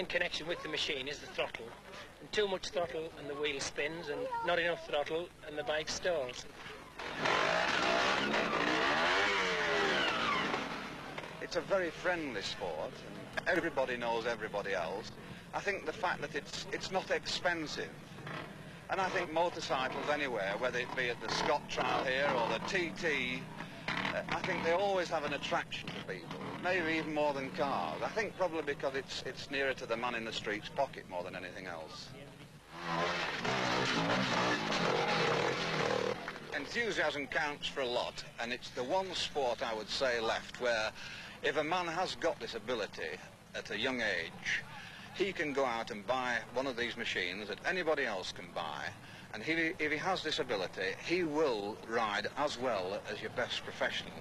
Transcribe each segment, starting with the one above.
main connection with the machine is the throttle. And too much throttle and the wheel spins, and not enough throttle and the bike stalls. It's a very friendly sport, and everybody knows everybody else. I think the fact that it's not expensive, and I think motorcycles anywhere, whether it be at the Scott trial here or the TT, I think they always have an attraction to people, maybe even more than cars. I think probably because it's nearer to the man in the street's pocket more than anything else. Enthusiasm counts for a lot, and it's the one sport I would say left where if a man has got this ability at a young age, he can go out and buy one of these machines that anybody else can buy, and if he has this ability, he will ride as well as your best professional.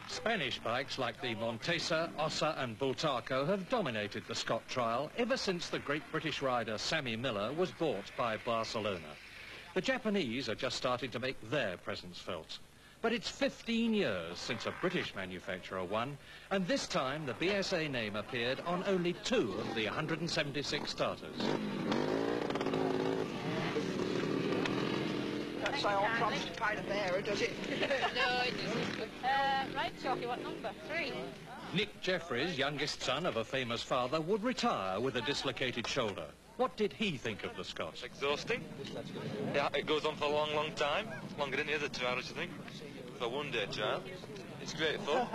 Spanish bikes like the Montesa, Ossa and Bultaco have dominated the Scott trial ever since the great British rider Sammy Miller was bought by Barcelona. The Japanese are just starting to make their presence felt. But it's 15 years since a British manufacturer won, and this time the BSA name appeared on only 2 of the 176 starters. That sound prompts quite a bearer, does it? No, it doesn't. Right, Chalky, what number? 3. Nick Jeffries, youngest son of a famous father, would retire with a dislocated shoulder. What did he think of the Scott? It's exhausting. Yeah, it goes on for a long, long time. Longer than the other trials, I think. For a one-day trial. It's great fun.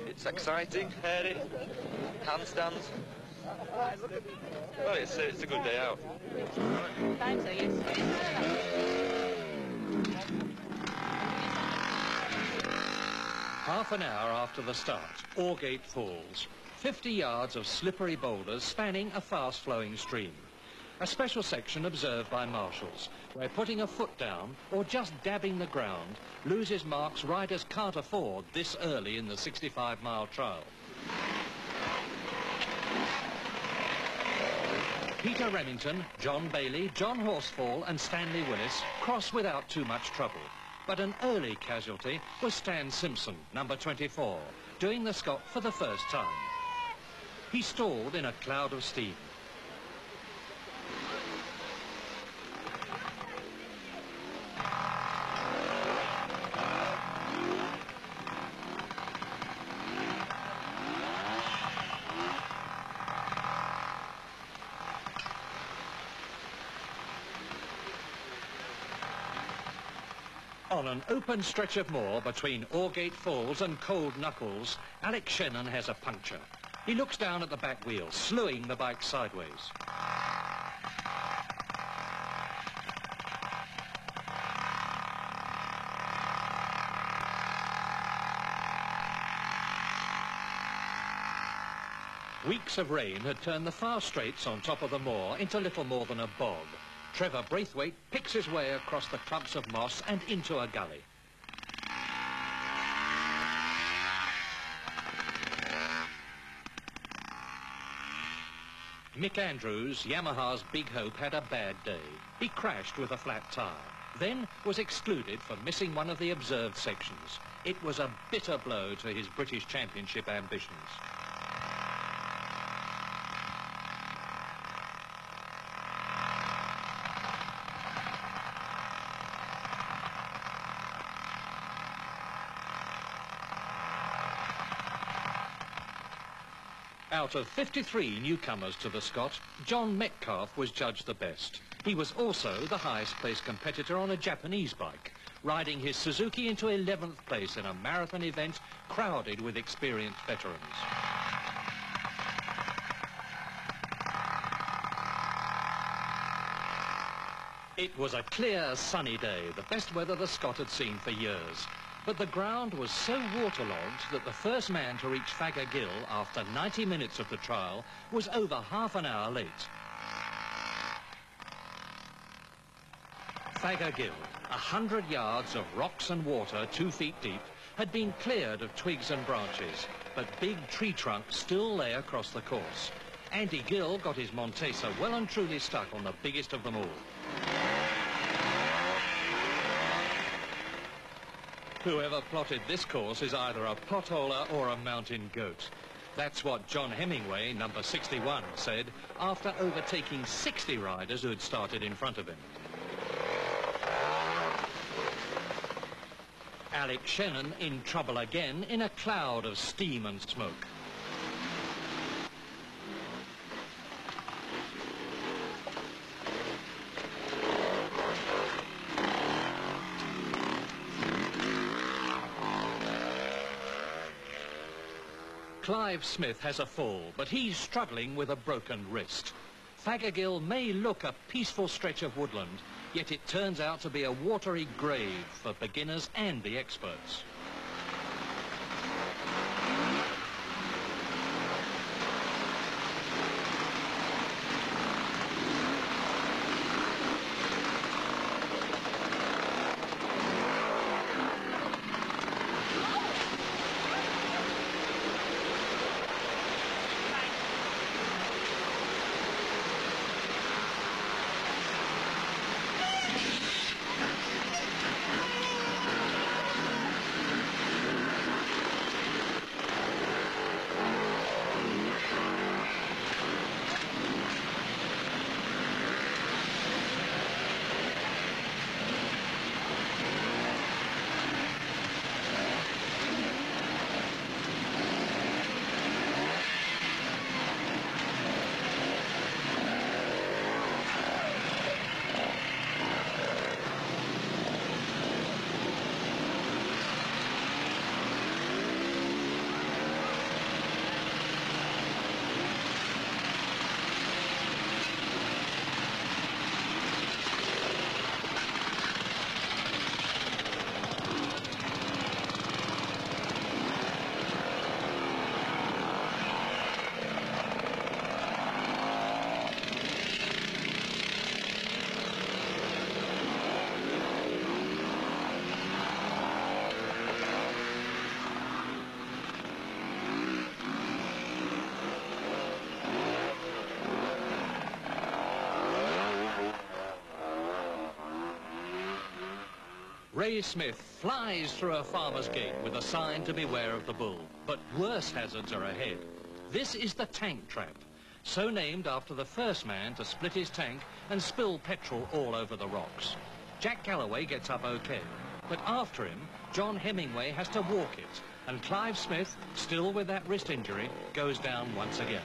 It's exciting, hairy, handstands. Well, it's a good day out. Time, so yes. Half an hour after the start, Orgate Falls. 50 yards of slippery boulders spanning a fast-flowing stream. A special section observed by marshals, where putting a foot down or just dabbing the ground loses marks riders can't afford this early in the 65-mile trial. Peter Remington, John Bailey, John Horsfall and Stanley Willis cross without too much trouble. But an early casualty was Stan Simpson, number 24, doing the Scott for the first time. He stalled in a cloud of steam. On an open stretch of moor between Orgate Falls and Cold Knuckles, Alex Shannon has a puncture. He looks down at the back wheel, slewing the bike sideways. Weeks of rain had turned the far straights on top of the moor into little more than a bog. Trevor Braithwaite picks his way across the clumps of moss and into a gully. Mick Andrews, Yamaha's big hope, had a bad day. He crashed with a flat tyre, then was excluded for missing one of the observed sections. It was a bitter blow to his British Championship ambitions. Out of 53 newcomers to the Scott, John Metcalf was judged the best. He was also the highest-placed competitor on a Japanese bike, riding his Suzuki into 11th place in a marathon event crowded with experienced veterans. It was a clear, sunny day, the best weather the Scott had seen for years. But the ground was so waterlogged that the first man to reach Fagger Gill after 90 minutes of the trial was over half an hour late. Fagger Gill, 100 yards of rocks and water 2 feet deep, had been cleared of twigs and branches, but big tree trunks still lay across the course. Andy Gill got his Montesa well and truly stuck on the biggest of them all. Whoever plotted this course is either a potholer or a mountain goat. That's what John Hemingway, number 61, said after overtaking 60 riders who had started in front of him. Alex Shannon in trouble again in a cloud of steam and smoke. Clive Smith has a fall, but he's struggling with a broken wrist. Fagger Gill may look a peaceful stretch of woodland, yet it turns out to be a watery grave for beginners and the experts. Ray Smith flies through a farmer's gate with a sign to beware of the bull, but worse hazards are ahead. This is the tank trap, so named after the first man to split his tank and spill petrol all over the rocks. Jack Galloway gets up okay, but after him, John Hemingway has to walk it, and Clive Smith, still with that wrist injury, goes down once again.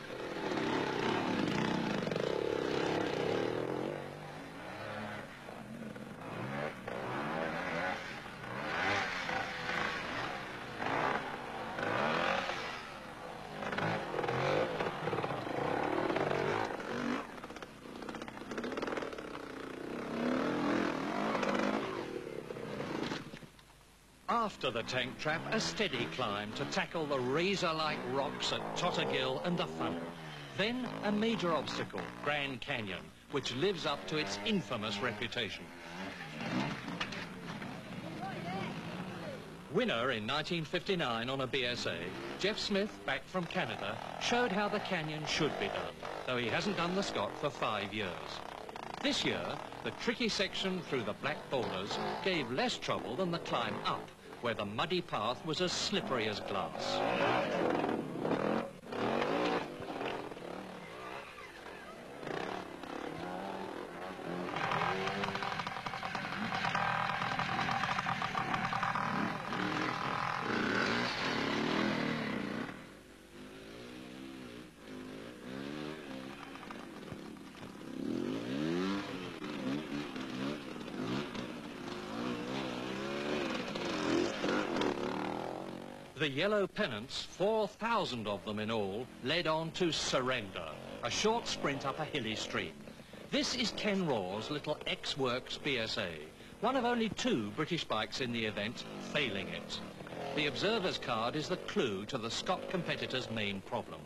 After the tank trap, a steady climb to tackle the razor-like rocks at Tottergill and the Funnel. Then a major obstacle, Grand Canyon, which lives up to its infamous reputation. Winner in 1959 on a BSA, Jeff Smith, back from Canada, showed how the canyon should be done, though he hasn't done the Scott for 5 years. This year, the tricky section through the black boulders gave less trouble than the climb up, where the muddy path was as slippery as glass. The yellow pennants, 4,000 of them in all, led on to Surrender, a short sprint up a hilly stream. This is Ken Raw's little ex-works BSA, one of only 2 British bikes in the event failing it. The observer's card is the clue to the Scot competitor's main problem.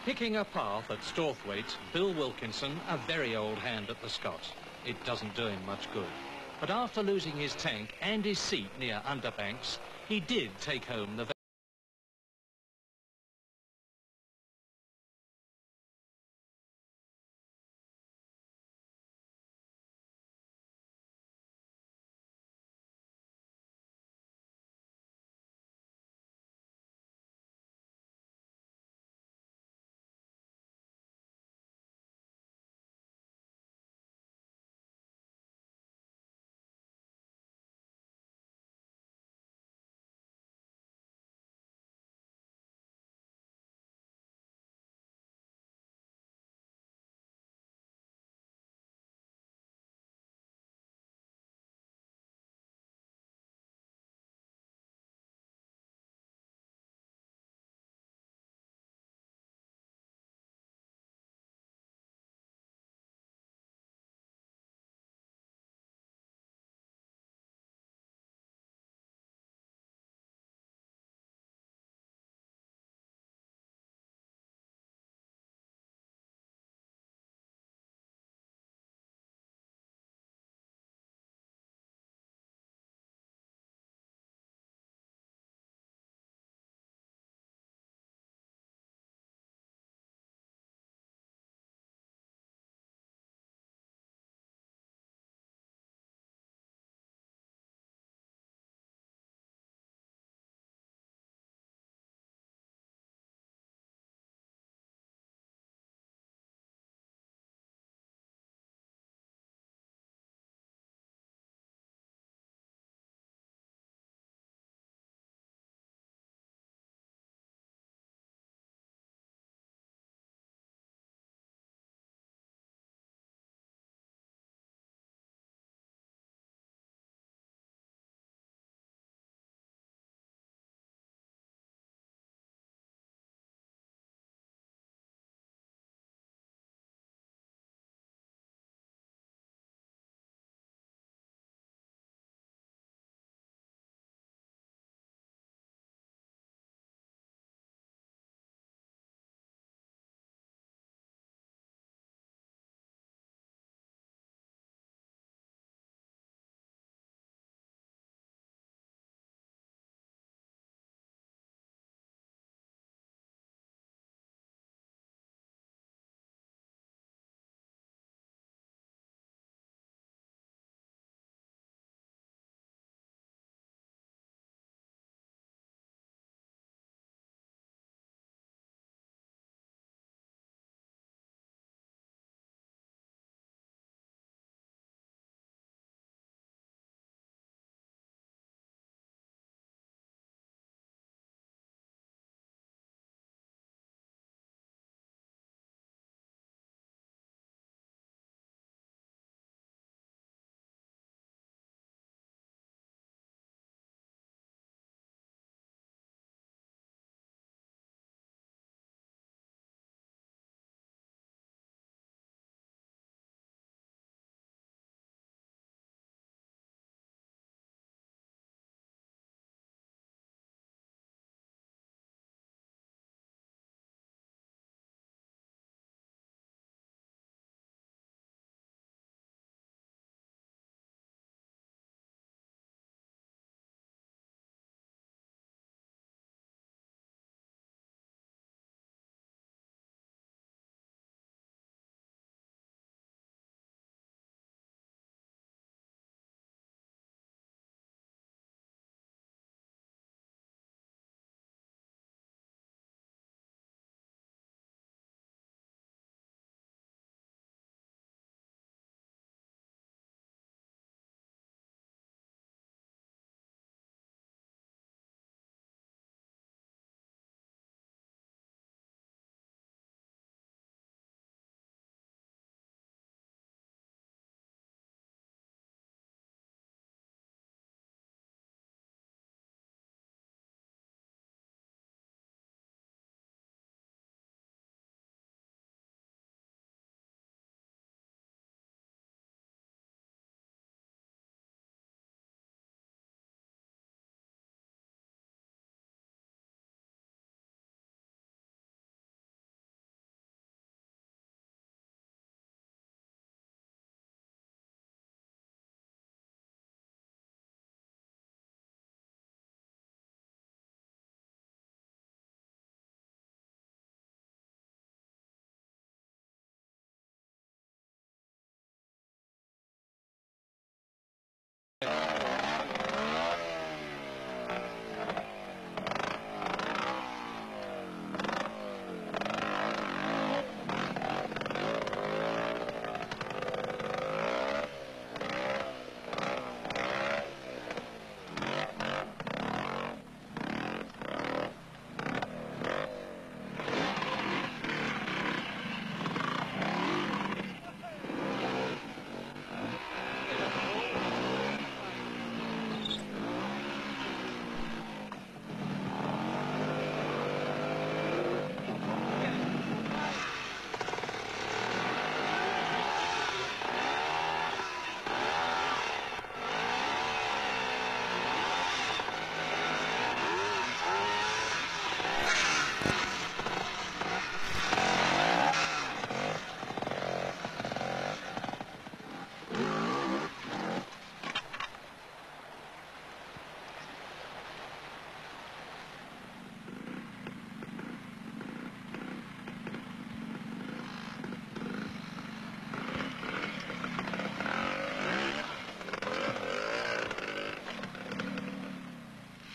Picking a path at Storthwaite, Bill Wilkinson, a very old hand at the Scot. It doesn't do him much good. But after losing his tank and his seat near Underbanks, he did take home the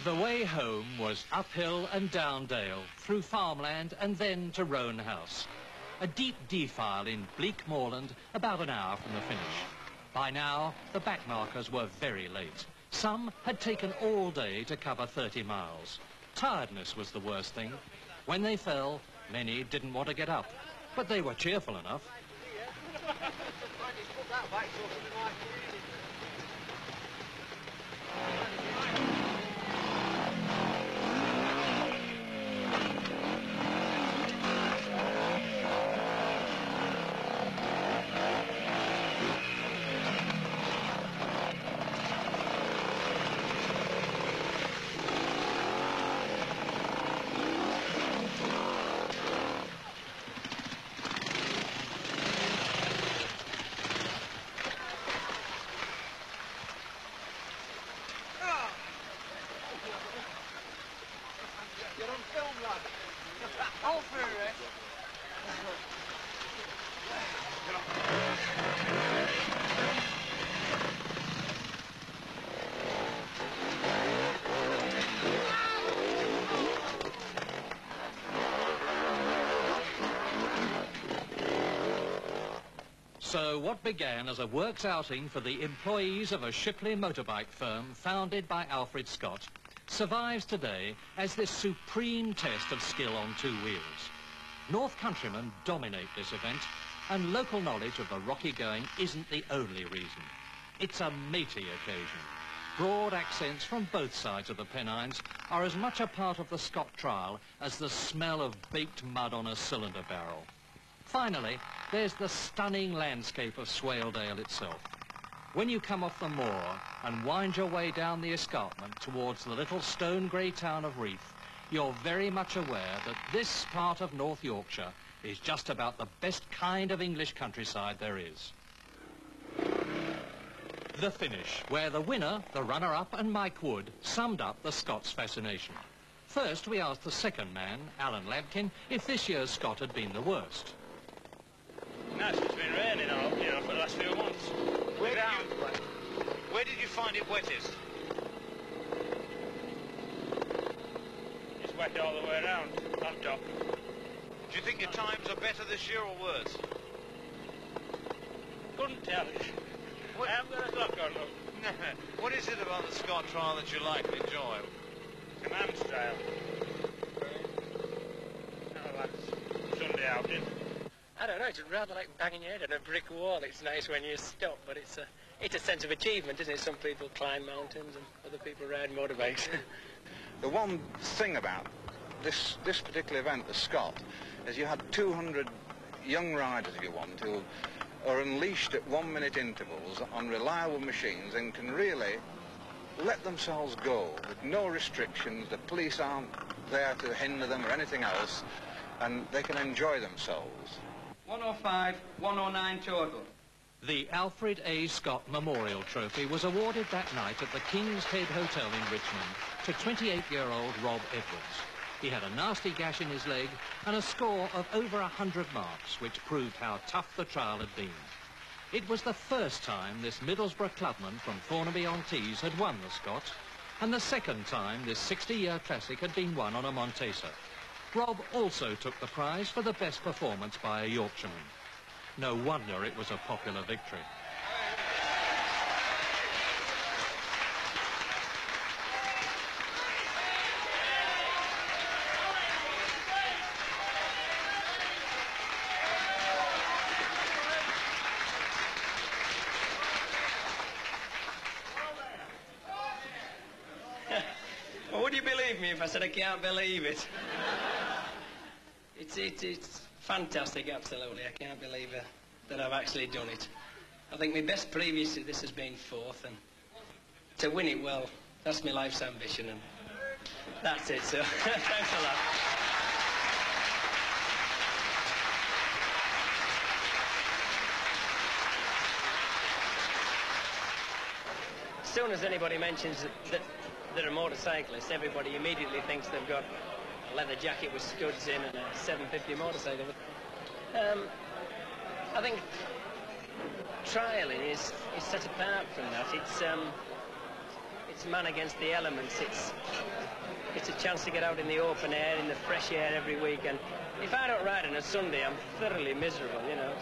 The way home was uphill and down dale, through farmland and then to Roan House. A deep defile in bleak moorland, about an hour from the finish. By now, the backmarkers were very late. Some had taken all day to cover 30 miles. Tiredness was the worst thing. When they fell, many didn't want to get up, but they were cheerful enough. You're on film, lad. All through it. So what began as a works outing for the employees of a Shipley motorbike firm founded by Alfred Scott survives today as this supreme test of skill on two wheels. North Countrymen dominate this event, and local knowledge of the rocky going isn't the only reason. It's a matey occasion. Broad accents from both sides of the Pennines are as much a part of the Scott trial as the smell of baked mud on a cylinder barrel. Finally, there's the stunning landscape of Swaledale itself. When you come off the moor and wind your way down the escarpment towards the little stone grey town of Reeth, you're very much aware that this part of North Yorkshire is just about the best kind of English countryside there is. The finish, where the winner, the runner-up and Mike Wood summed up the Scots' fascination. First, we asked the second man, Alan Labkin, if this year's Scot had been the worst. No, it's been raining for the last few months. Where did you find it wettest? It's wet all the way around, on top. Do you think your times are better this year or worse? Couldn't tell you. I haven't got a clock on, look. What is it about the Scott trial that you like and enjoy? Command style. Oh, that's Sunday outing. I don't know, it's rather like banging your head on a brick wall. It's nice when you stop, but it's a sense of achievement, isn't it? Some people climb mountains and other people ride motorbikes. The one thing about this particular event, the Scott, is you had 200 young riders, if you want, who are unleashed at 1 minute intervals on reliable machines and can really let themselves go with no restrictions. The police aren't there to hinder them or anything else, and they can enjoy themselves. 105, 109 total. The Alfred A. Scott Memorial Trophy was awarded that night at the King's Head Hotel in Richmond to 28-year-old Rob Edwards. He had a nasty gash in his leg and a score of over 100 marks, which proved how tough the trial had been. It was the first time this Middlesbrough clubman from Thornaby-on-Tees had won the Scott, and the second time this 60-year classic had been won on a Montesa. Rob also took the prize for the best performance by a Yorkshireman. No wonder it was a popular victory. Well, would you believe me if I said I can't believe it? It's fantastic, absolutely. I can't believe that I've actually done it. I think my best previous to this has been fourth, and to win it, well, that's my life's ambition, and that's it, so thanks a lot. As soon as anybody mentions that they're a motorcyclist, everybody immediately thinks they've got a leather jacket with studs in and a 750 motorcycle. But, I think trialing is set apart from that. It's It's man against the elements. It's a chance to get out in the open air, in the fresh air every week. And if I don't ride on a Sunday, I'm thoroughly miserable, you know.